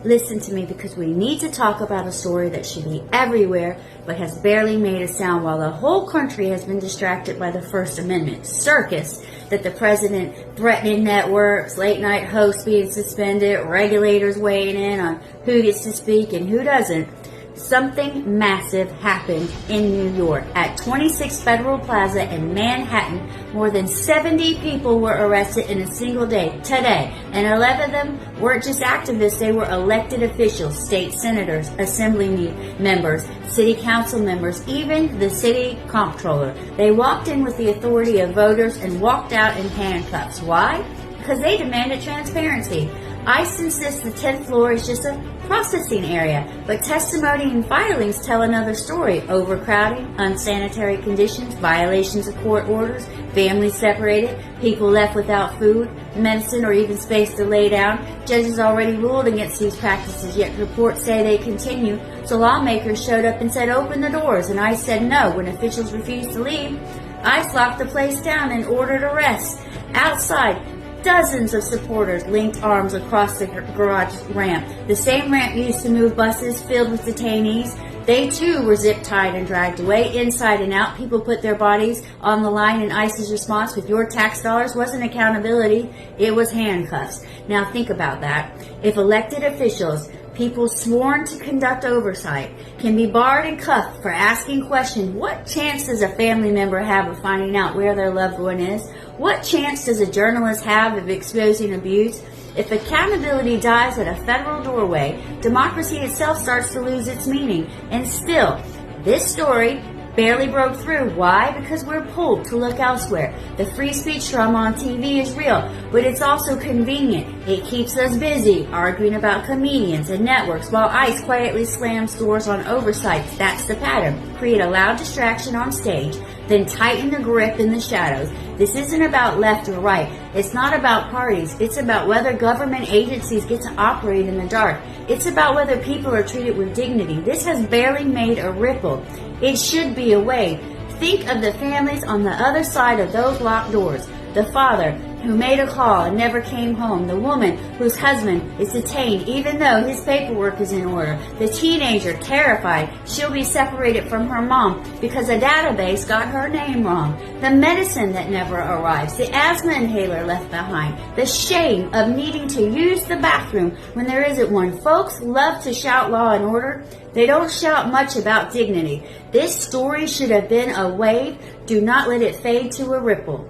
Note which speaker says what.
Speaker 1: Listen to me, because we need to talk about a story that should be everywhere but has barely made a sound while the whole country has been distracted by the First Amendment circus that the president threatening networks, late night hosts being suspended, regulators weighing in on who gets to speak and who doesn't. Something massive happened in New York. At 26 Federal Plaza in Manhattan, more than 70 people were arrested in a single day today, and 11 of them weren't just activists, they were elected officials, state senators, assembly members, city council members, even the city comptroller. They walked in with the authority of voters and walked out in handcuffs. Why? Because they demanded transparency. ICE insists the 10th floor is just a processing area, but testimony and filings tell another story. Overcrowding, unsanitary conditions, violations of court orders, families separated, people left without food, medicine, or even space to lay down. Judges already ruled against these practices, yet reports say they continue. So lawmakers showed up and said, "Open the doors," and ICE said no. When officials refused to leave, ICE locked the place down and ordered arrests. Outside, dozens of supporters linked arms across the garage ramp, the same ramp used to move buses filled with detainees. They too were zip-tied and dragged away, inside and out. People put their bodies on the line, and ICE's response with your tax dollars wasn't accountability, it was handcuffs. Now think about that. If elected officials, people sworn to conduct oversight, can be barred and cuffed for asking questions, what chance does a family member have of finding out where their loved one is? What chance does a journalist have of exposing abuse? If accountability dies at a federal doorway, democracy itself starts to lose its meaning. And still, this story barely broke through. Why? Because we're pulled to look elsewhere. The free speech drama on TV is real, but it's also convenient. It keeps us busy arguing about comedians and networks while ICE quietly slams doors on oversight. That's the pattern. Create a loud distraction on stage, then tighten the grip in the shadows. This isn't about left or right. It's not about parties. It's about whether government agencies get to operate in the dark. It's about whether people are treated with dignity. This has barely made a ripple. It should be a wave. Think of the families on the other side of those locked doors. The father who made a call and never came home. The woman whose husband is detained even though his paperwork is in order. The teenager terrified she'll be separated from her mom because a database got her name wrong. The medicine that never arrives. The asthma inhaler left behind. The shame of needing to use the bathroom when there isn't one. Folks love to shout law and order. They don't shout much about dignity. This story should have been a wave. Do not let it fade to a ripple.